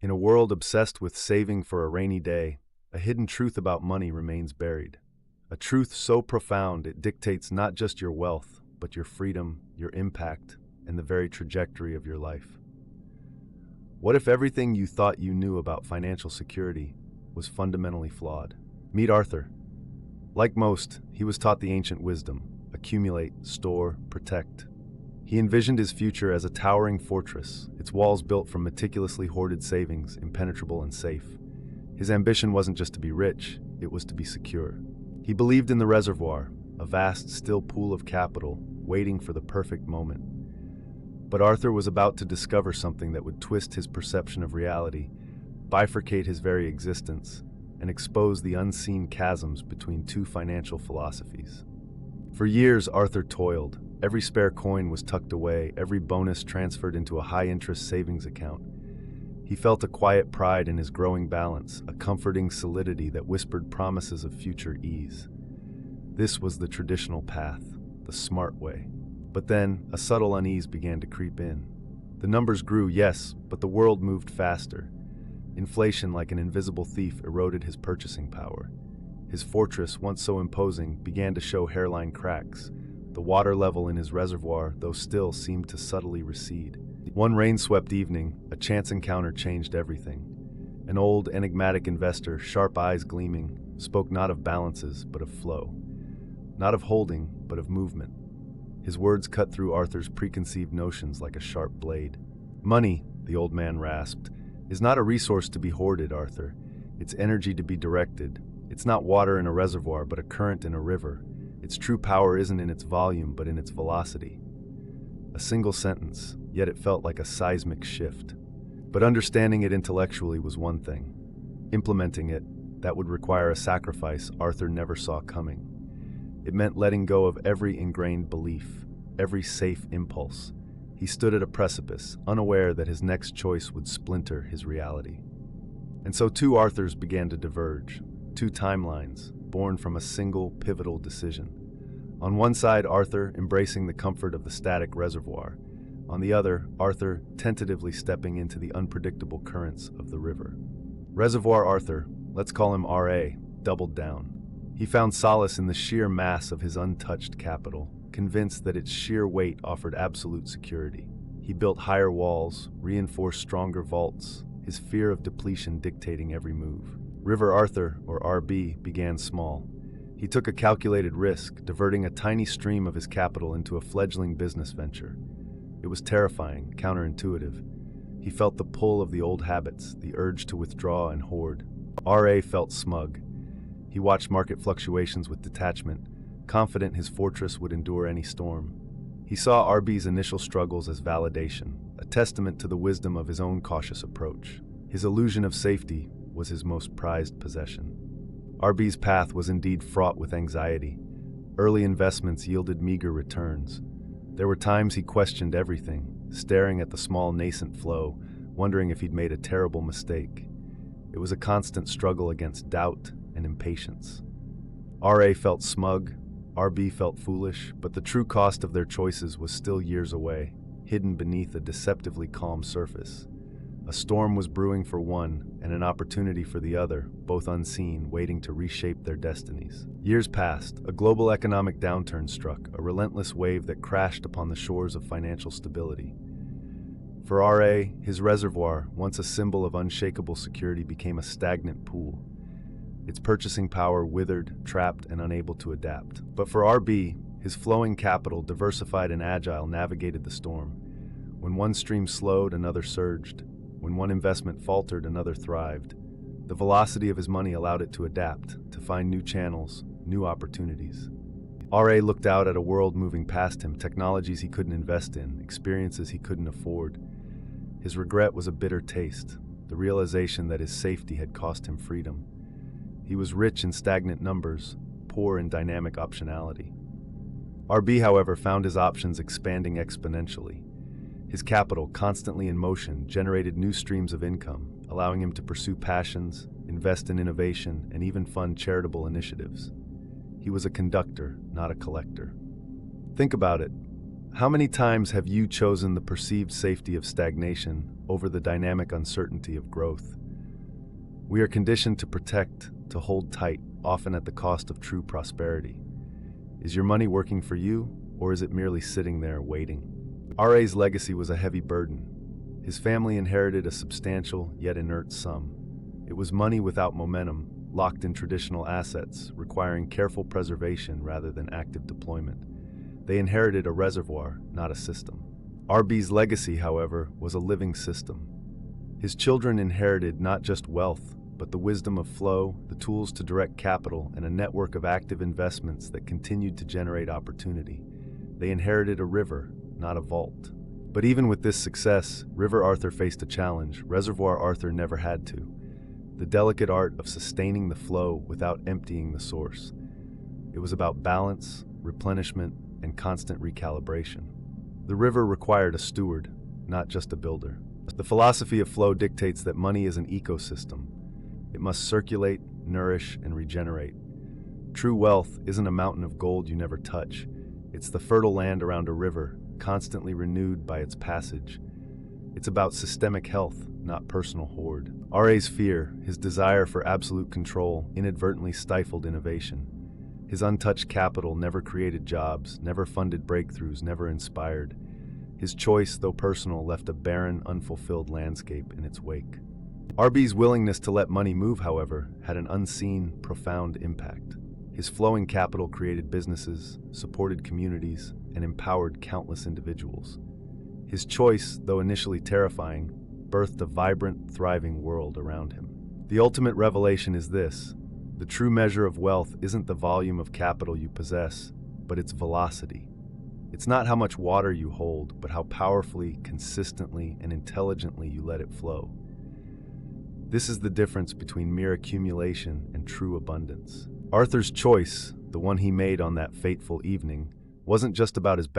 In a world obsessed with saving for a rainy day, a hidden truth about money remains buried. A truth so profound it dictates not just your wealth, but your freedom, your impact, and the very trajectory of your life. What if everything you thought you knew about financial security was fundamentally flawed? Meet Arthur. Like most, he was taught the ancient wisdom: accumulate, store, protect. He envisioned his future as a towering fortress, its walls built from meticulously hoarded savings, impenetrable and safe. His ambition wasn't just to be rich, it was to be secure. He believed in the reservoir, a vast, still pool of capital, waiting for the perfect moment. But Arthur was about to discover something that would twist his perception of reality, bifurcate his very existence, and expose the unseen chasms between two financial philosophies. For years, Arthur toiled. Every spare coin was tucked away, every bonus transferred into a high-interest savings account. He felt a quiet pride in his growing balance, a comforting solidity that whispered promises of future ease. This was the traditional path, the smart way. But then, a subtle unease began to creep in. The numbers grew, yes, but the world moved faster. Inflation, like an invisible thief, eroded his purchasing power. His fortress, once so imposing, began to show hairline cracks. The water level in his reservoir, though still, seemed to subtly recede. One rain-swept evening, a chance encounter changed everything. An old, enigmatic investor, sharp eyes gleaming, spoke not of balances, but of flow. Not of holding, but of movement. His words cut through Arthur's preconceived notions like a sharp blade. "Money," the old man rasped, "is not a resource to be hoarded, Arthur. It's energy to be directed. It's not water in a reservoir, but a current in a river. Its true power isn't in its volume, but in its velocity." A single sentence, yet it felt like a seismic shift. But understanding it intellectually was one thing. Implementing it, that would require a sacrifice Arthur never saw coming. It meant letting go of every ingrained belief, every safe impulse. He stood at a precipice, unaware that his next choice would splinter his reality. And so two Arthurs began to diverge, two timelines, born from a single pivotal decision. On one side, Arthur embracing the comfort of the static reservoir. On the other, Arthur tentatively stepping into the unpredictable currents of the river. Reservoir Arthur, let's call him R.A., doubled down. He found solace in the sheer mass of his untouched capital, convinced that its sheer weight offered absolute security. He built higher walls, reinforced stronger vaults, his fear of depletion dictating every move. River Arthur, or RB, began small. He took a calculated risk, diverting a tiny stream of his capital into a fledgling business venture. It was terrifying, counterintuitive. He felt the pull of the old habits, the urge to withdraw and hoard. R.A. felt smug. He watched market fluctuations with detachment, confident his fortress would endure any storm. He saw R.B.'s initial struggles as validation, a testament to the wisdom of his own cautious approach. His illusion of safety was his most prized possession. R.B.'s path was indeed fraught with anxiety. Early investments yielded meager returns. There were times he questioned everything, staring at the small nascent flow, wondering if he'd made a terrible mistake. It was a constant struggle against doubt and impatience. R.A. felt smug, R.B. felt foolish, but the true cost of their choices was still years away, hidden beneath a deceptively calm surface. A storm was brewing for one, and an opportunity for the other, both unseen, waiting to reshape their destinies. Years passed, a global economic downturn struck, a relentless wave that crashed upon the shores of financial stability. For R.A., his reservoir, once a symbol of unshakable security, became a stagnant pool. Its purchasing power withered, trapped, and unable to adapt. But for R.B., his flowing capital, diversified and agile, navigated the storm. When one stream slowed, another surged. When one investment faltered, another thrived. The velocity of his money allowed it to adapt, to find new channels, new opportunities. R.A. looked out at a world moving past him, technologies he couldn't invest in, experiences he couldn't afford. His regret was a bitter taste, the realization that his safety had cost him freedom. He was rich in stagnant numbers, poor in dynamic optionality. R.B., however, found his options expanding exponentially. His capital, constantly in motion, generated new streams of income, allowing him to pursue passions, invest in innovation, and even fund charitable initiatives. He was a conductor, not a collector. Think about it. How many times have you chosen the perceived safety of stagnation over the dynamic uncertainty of growth. We are conditioned to protect, to hold tight, often at the cost of true prosperity. Is your money working for you, or is it merely sitting there waiting? R.A.'s legacy was a heavy burden. His family inherited a substantial yet inert sum. It was money without momentum, locked in traditional assets, requiring careful preservation rather than active deployment. They inherited a reservoir, not a system. R.B.'s legacy, however, was a living system. His children inherited not just wealth, but the wisdom of flow, the tools to direct capital, and a network of active investments that continued to generate opportunity. They inherited a river, not a vault. But even with this success, River Arthur faced a challenge Reservoir Arthur never had to: the delicate art of sustaining the flow without emptying the source. It was about balance, replenishment, and constant recalibration. The river required a steward, not just a builder. The philosophy of flow dictates that money is an ecosystem. It must circulate, nourish, and regenerate. True wealth isn't a mountain of gold you never touch. It's the fertile land around a river, constantly renewed by its passage. It's about systemic health, not personal hoard. R.A.'s fear, his desire for absolute control, inadvertently stifled innovation. His untouched capital never created jobs, never funded breakthroughs, never inspired. His choice, though personal, left a barren, unfulfilled landscape in its wake. R.B.'s willingness to let money move, however, had an unseen, profound impact. His flowing capital created businesses, supported communities, and empowered countless individuals. His choice, though initially terrifying, birthed a vibrant, thriving world around him. The ultimate revelation is this: the true measure of wealth isn't the volume of capital you possess, but its velocity. It's not how much water you hold, but how powerfully, consistently, and intelligently you let it flow. This is the difference between mere accumulation and true abundance. Arthur's choice, the one he made on that fateful evening, wasn't just about his